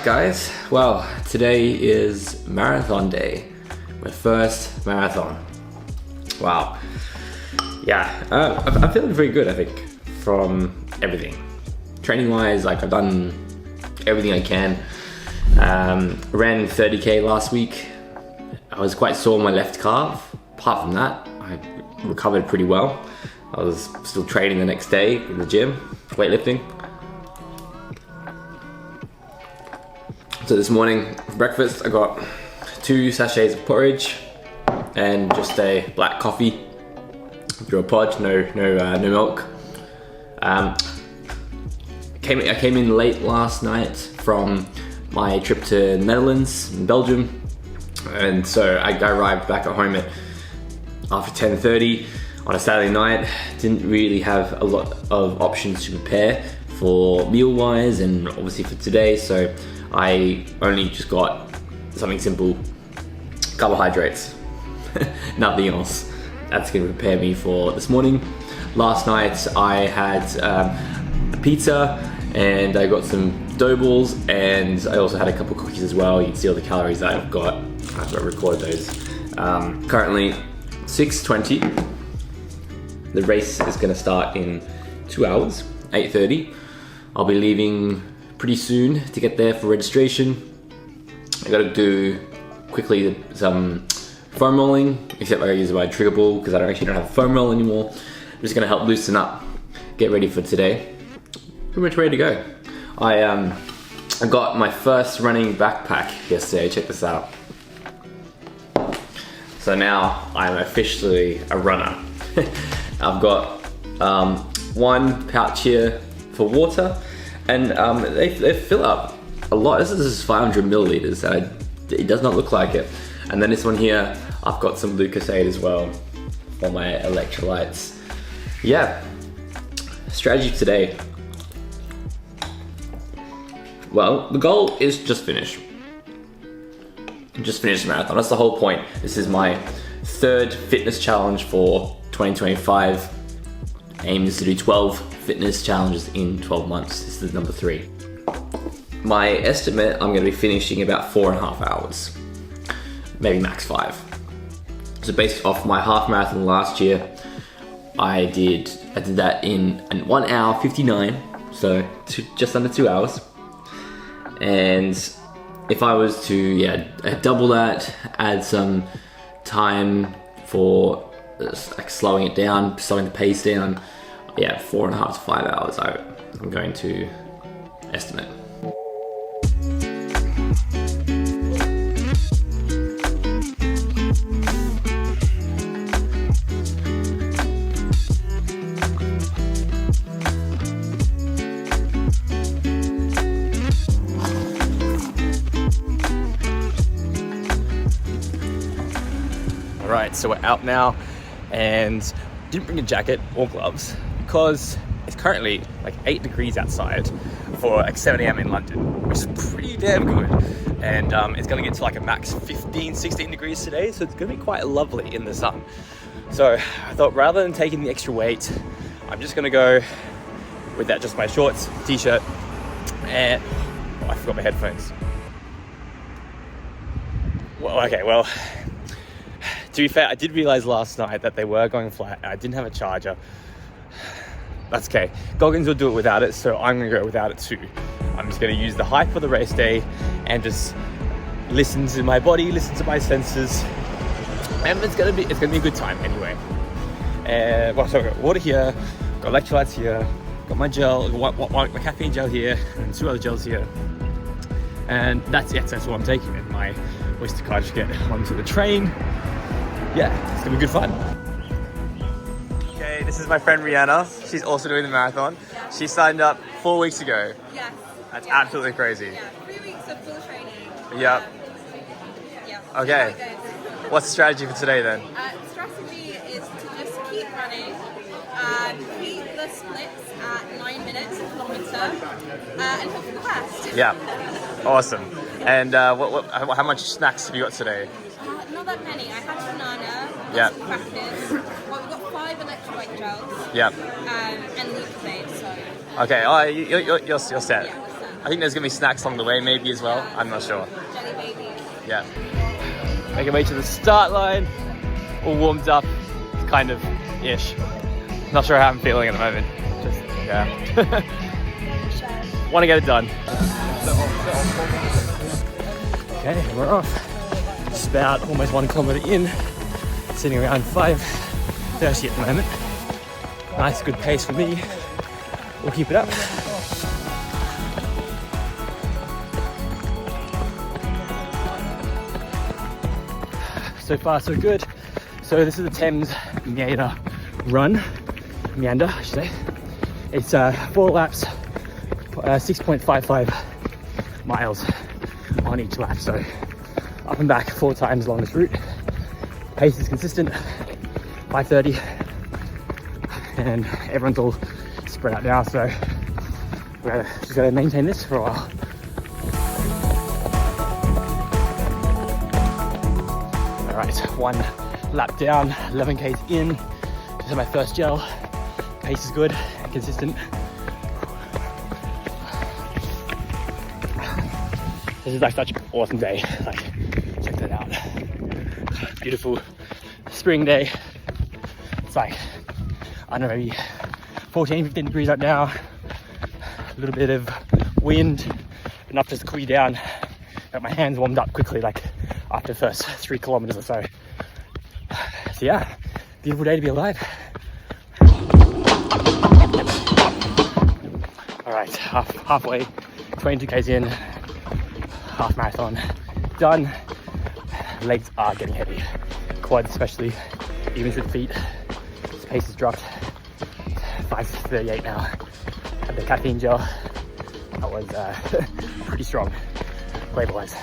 guys, well, today is marathon day, my first marathon. Wow. Yeah, I'm feeling very good, I think, from everything. Training wise, like I've done everything I can. Ran 30k last week. I was quite sore on my left calf. Apart from that, I recovered pretty well. I was still training the next day in the gym, weightlifting. So this morning, for breakfast, I got 2 sachets of porridge and just a black coffee through a pod, no milk. I came in late last night from my trip to Netherlands and Belgium, and so I arrived back at home after 10:30 on a Saturday night. Didn't really have a lot of options to prepare for meal wise and obviously for today, so I only just got something simple, carbohydrates, nothing else. That's going to prepare me for this morning. Last night I had a pizza and I got some dough balls, and I also had a couple cookies as well. You can see all the calories that I've got. I've got to record those. Currently 6:20. The race is going to start in 2 hours, 8:30. I'll be leaving pretty soon to get there for registration. I got to do quickly some foam rolling, except I use my trigger ball because I don't have a foam roll anymore. I'm just going to help loosen up, get ready for today. Pretty much ready to go. I got my first running backpack yesterday. Check this out. So now I'm officially a runner. I've got one pouch here for water, and they fill up a lot. This is 500 milliliters, and it does not look like it. And then this one here, I've got some Lucasade as well for my electrolytes. Yeah, strategy today. Well, the goal is just finish the marathon. That's the whole point. This is my 3rd fitness challenge for 2025. Aim is to do 12 fitness challenges in 12 months. This is number 3. My estimate, I'm going to be finishing about 4.5 hours, maybe max 5. So based off my half marathon last year, I did that in 1 hour 59, so just under 2 hours. And if I was to double that, add some time for like slowing it down, slowing the pace down, 4.5 to 5 hours I'm going to estimate. Right, so we're out now, and didn't bring a jacket or gloves because it's currently like 8 degrees outside for like 7 a.m. in London, which is pretty damn good. And it's gonna get to like a max 15, 16 degrees today, so it's gonna be quite lovely in the sun. So I thought rather than taking the extra weight, I'm just gonna go with that, just my shorts, t-shirt, and I forgot my headphones. Well, to be fair, I did realize last night that they were going flat. I didn't have a charger. That's okay. Goggins will do it without it, so I'm gonna go without it too. I'm just gonna use the hype for the race day and just listen to my body, listen to my senses, and it's gonna be a good time anyway. So I've got water here, got electrolytes here, got my gel, my caffeine gel here, and 2 other gels here, and that's it. That's what I'm taking in my Oyster card to get onto the train. Yeah, it's gonna be good fun. Okay, this is my friend Rihanna. She's also doing the marathon. She signed up 4 weeks ago. Yes. That's absolutely crazy. Yeah, 3 weeks of full training. Yep. Yeah. Okay. What's the strategy for today then? The strategy is to just keep running, keep the splits at 9 minutes a kilometre, and hope for the best. Yeah. Awesome. And how much snacks have you got today? Not that many. I had banana, Yeah. some crackers. Well, we've got 5 electrolyte gels. Yeah. And Lucasade, so. Okay. Oh, you're set. Yeah, we're set. I think there's gonna be snacks along the way, maybe as well. I'm not sure. Jelly baby. Yeah. Making way to the start line. All warmed up, kind of ish. Not sure how I'm feeling at the moment. Just yeah. Want to get it done. Okay, we're off. Just about almost 1 kilometer in. Sitting around 5:30 at the moment. Nice, good pace for me. We'll keep it up. So far, so good. So this is the Thames Meander run. Meander, I should say. It's 4 laps, 6.55 miles on each lap. So up and back 4 times longest route. Pace is consistent, 5:30, and everyone's all spread out now. So we're just gonna maintain this for a while. All right, 1 lap down, 11 k's in. This is my first gel. Pace is good and consistent. This is like such an awesome day. Like, check that out. Beautiful spring day. It's like, I don't know, maybe 14, 15 degrees right now. A little bit of wind, enough just to cool you down. Got my hands warmed up quickly, like after the first 3 kilometers or so. So yeah, beautiful day to be alive. All right, halfway, 22 k's in, half marathon done. Legs are getting heavy, quads especially, even with feet. This pace has dropped. 5:38 now. Had the caffeine gel. That was pretty strong, flavor-wise.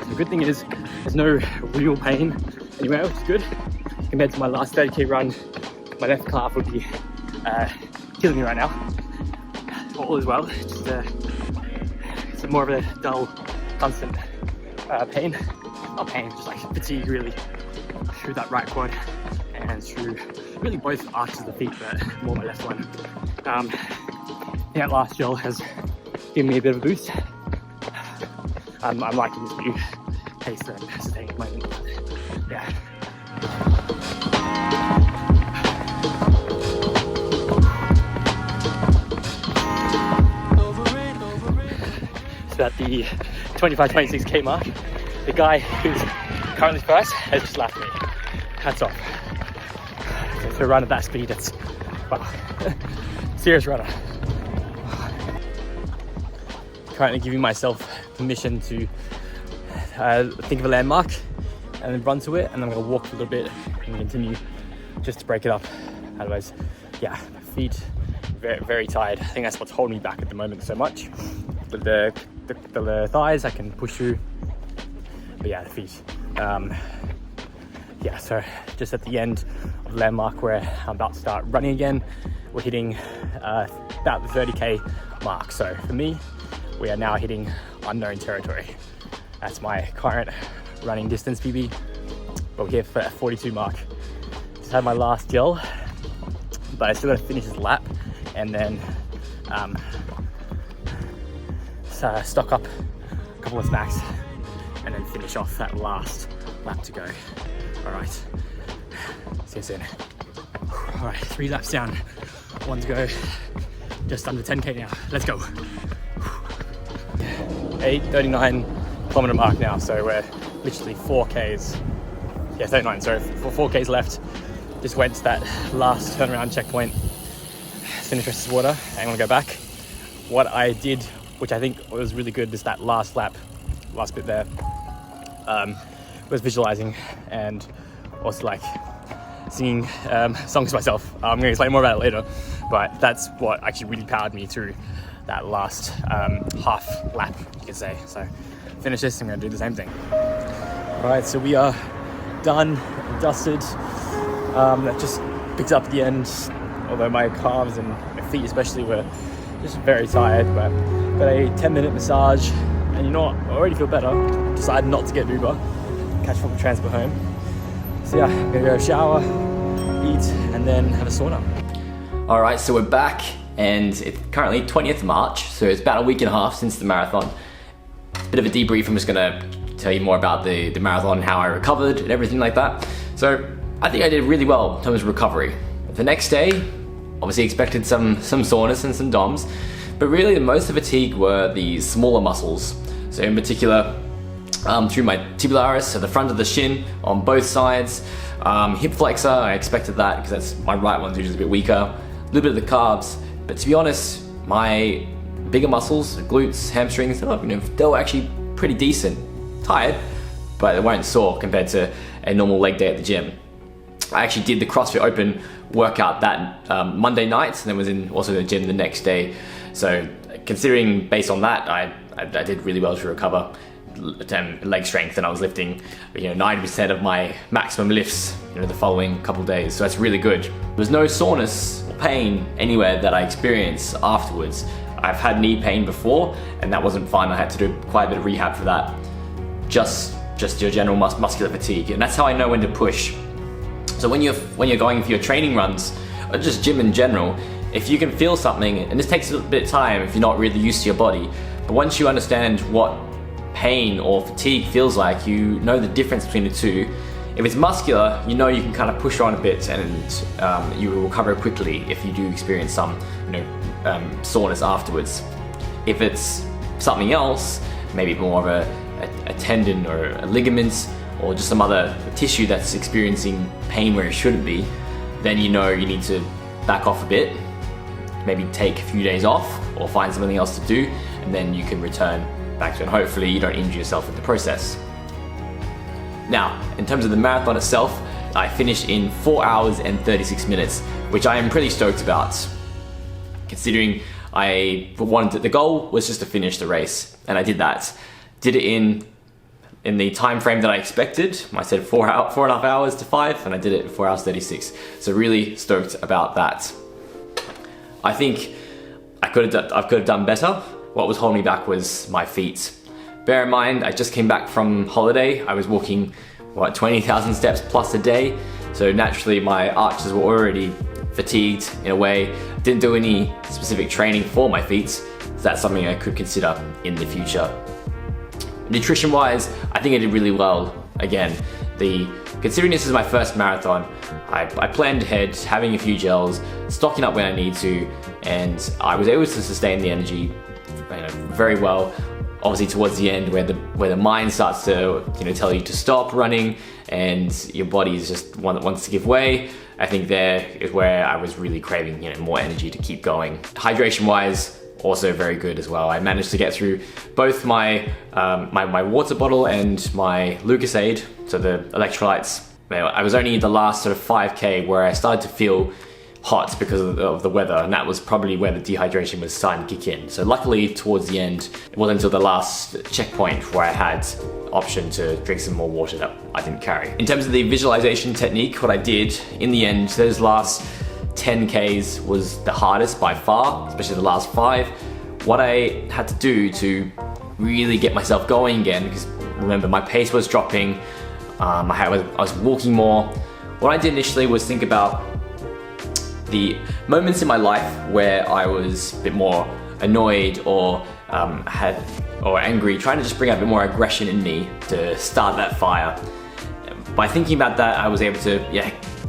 The good thing is there's no real pain anywhere, which is good. Compared to my last 30k run, my left calf would be killing me right now. All is well, just it's more of a dull, constant pain. Not pain, just like fatigue really through that right quad and through really both arches of the feet, but more my left one. That last gel has given me a bit of a boost. I'm liking this new pace that I'm sustaining at the moment. Yeah. It's about the 25-26k mark. The guy who's currently first has just lapped me. Hats off. To run at that speed, it's wow. Serious runner. Currently giving myself permission to think of a landmark and then run to it, and then I'm going to walk for a little bit and continue just to break it up. Otherwise, yeah, my feet very, very tired. I think that's what's holding me back at the moment so much. The thighs I can push through, but yeah, the feet. Yeah, so just at the end of the landmark where I'm about to start running again, we're hitting about the 30k mark. So for me, we are now hitting unknown territory. That's my current running distance PB, but we're here for 42 mark. Just had my last gel, but I still got to finish this lap and then stock up a couple of snacks and then finish off that last lap to go. All right, see you soon. All right, 3 laps down, 1 to go, just under 10k now. Let's go. 8:39 kilometer mark now, so we're literally 4k's. Yeah, 39, sorry, 4k's left. Just went to that last turnaround checkpoint, finished rest of water, and I'm gonna go back. What I did, which I think was really good, is that last lap, last bit there, was visualizing and also like singing songs to myself. I'm gonna explain more about it later, but that's what actually really powered me through that last half lap, you could say. So finish this, I'm gonna do the same thing. All right, so we are done, dusted. That just picks up at the end, although my calves and my feet especially were just very tired, but got a 10-minute massage, and you know what, I already feel better. Decided not to get Uber, catch public transport home. So yeah, I'm gonna go shower, eat, and then have a sauna. All right, so we're back, and it's currently 20th March, so it's about a week and a half since the marathon. Bit of a debrief. I'm just gonna tell you more about the marathon, how I recovered and everything like that. So I think I did really well in terms of recovery. The next day, obviously expected some soreness and some DOMs, but really the most of the fatigue were the smaller muscles. So in particular, through my tibularis, so the front of the shin on both sides, hip flexor, I expected that because that's my right one's usually a bit weaker, a little bit of the calves, but to be honest, my bigger muscles, glutes, hamstrings, they were actually pretty decent. Tired, but they weren't sore compared to a normal leg day at the gym. I actually did the CrossFit Open workout that Monday night, and then was in also the gym the next day. So considering based on that, I did really well to recover leg strength, and I was lifting 90% of my maximum lifts the following couple days. So that's really good. There was no soreness or pain anywhere that I experienced afterwards. I've had knee pain before, and that wasn't fun. I had to do quite a bit of rehab for that. Just your general muscular fatigue, and that's how I know when to push. So when you're going for your training runs, or just gym in general, if you can feel something, and this takes a bit of time if you're not really used to your body, but once you understand what pain or fatigue feels like, you know the difference between the two. If it's muscular, you can kind of push on a bit, and you will recover quickly if you do experience some soreness afterwards. If it's something else, maybe more of a tendon or a ligament, or just some other tissue that's experiencing pain where it shouldn't be, then you need to back off a bit, maybe take a few days off or find something else to do, and then you can return back to it, and hopefully you don't injure yourself in the process. Now, in terms of the marathon itself, I finished in 4 hours and 36 minutes, which I am pretty stoked about, considering the goal was just to finish the race, and I did that. Did it in the time frame that I expected. I said 4.5 hours to 5, and I did it in 4 hours 36. So really stoked about that. I think I could have done better. What was holding me back was my feet. Bear in mind, I just came back from holiday. I was walking 20,000 steps plus a day, so naturally my arches were already fatigued in a way. Didn't do any specific training for my feet, so that's something I could consider in the future. Nutrition wise, I think I did really well. Again, considering this is my first marathon, I planned ahead, having a few gels, stocking up when I need to, and I was able to sustain the energy very well. Obviously towards the end, where the mind starts to tell you to stop running and your body is just wants to give way, I think there is where I was really craving more energy to keep going. Hydration wise, also very good as well. I managed to get through both my water bottle and my Lucasade, so the electrolytes. I was only in the last sort of 5K where I started to feel hot because of the weather, and that was probably where the dehydration was starting to kick in. So luckily towards the end, it wasn't until the last checkpoint where I had option to drink some more water that I didn't carry. In terms of the visualization technique, what I did in the end, those last 10Ks was the hardest by far, especially the last 5. What I had to do to really get myself going again, because remember my pace was dropping, I was walking more. What I did initially was think about the moments in my life where I was a bit more annoyed or angry, trying to just bring out a bit more aggression in me to start that fire. By thinking about that, I was able to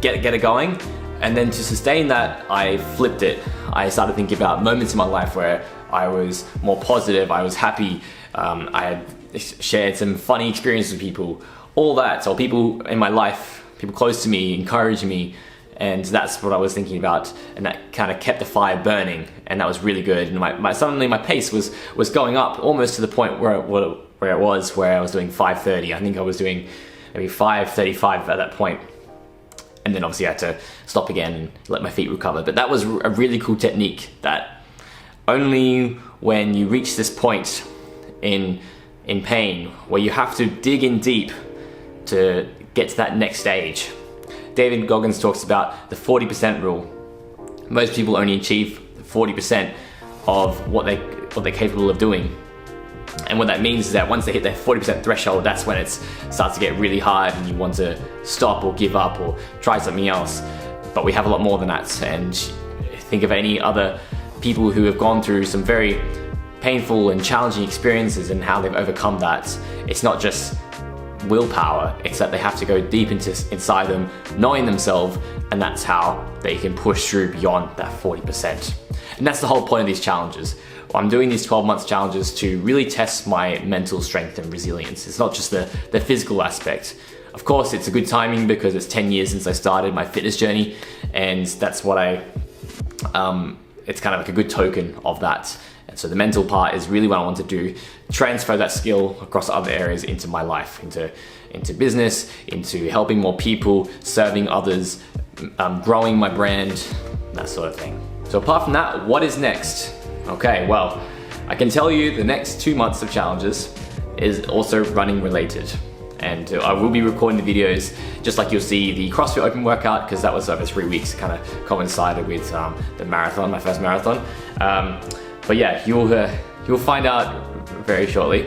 get it going. And then to sustain that, I flipped it. I started thinking about moments in my life where I was more positive, I was happy, I had shared some funny experiences with people, all that. So people in my life, people close to me, encouraging me, and that's what I was thinking about, and that kind of kept the fire burning, and that was really good. And suddenly my pace was going up almost to the point where I was doing 5:30. I think I was doing maybe 5:35 at that point. And then obviously I had to stop again and let my feet recover. But that was a really cool technique that only when you reach this point in pain where you have to dig in deep to get to that next stage. David Goggins talks about the 40% rule. Most people only achieve 40% of what they're capable of doing. And what that means is that once they hit their 40% threshold, that's when it starts to get really hard and you want to stop or give up or try something else. but we have a lot more than that. And think of any other people who have gone through some very painful and challenging experiences and how they've overcome that. It's not just willpower, it's that they have to go deep inside them, knowing themselves, and that's how they can push through beyond that 40%. And that's the whole point of these challenges. I'm doing these 12 month challenges to really test my mental strength and resilience. It's not just the physical aspect. Of course, it's a good timing because it's 10 years since I started my fitness journey, and that's what it's kind of like a good token of that. And so the mental part is really what I want to do, transfer that skill across other areas into my life, into business, into helping more people, serving others, growing my brand, that sort of thing. So apart from that, what is next? Okay, well, I can tell you the next 2 months of challenges is also running related. And I will be recording the videos, just like you'll see the CrossFit Open workout, because that was over 3 weeks, kind of coincided with the marathon, my first marathon. But yeah, you'll find out very shortly.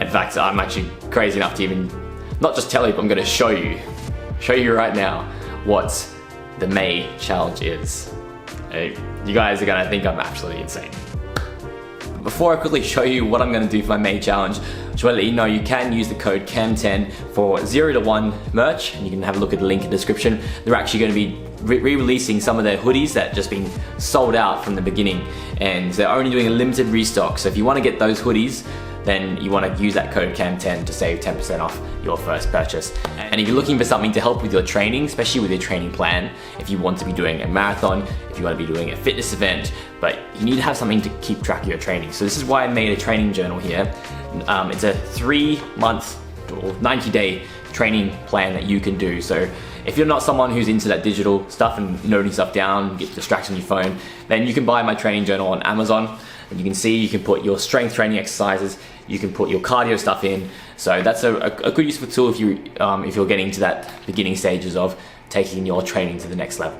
In fact, I'm actually crazy enough to even not just tell you, but I'm going to show you right now what the May challenge is. You guys are going to think I'm absolutely insane. Before I quickly show you what I'm going to do for my May challenge, I just want to let you know you can use the code CAM10 for 0 to 1 merch, and you can have a look at the link in the description. They're actually going to be re-releasing some of their hoodies that just been sold out from the beginning, and they're only doing a limited restock. So if you want to get those hoodies, then you want to use that code CAM10 to save 10% off your first purchase. And if you're looking for something to help with your training, especially with your training plan, if you want to be doing a marathon, if you want to be doing a fitness event, but you need to have something to keep track of your training. So this is why I made a training journal here. It's a 3-month or 90-day training plan that you can do. So if you're not someone who's into that digital stuff and noting stuff down, get distracted on your phone, then you can buy my training journal on Amazon. And you can see you can put your strength training exercises, you can put your cardio stuff in. So that's a good useful tool if you're getting to that beginning stages of taking your training to the next level.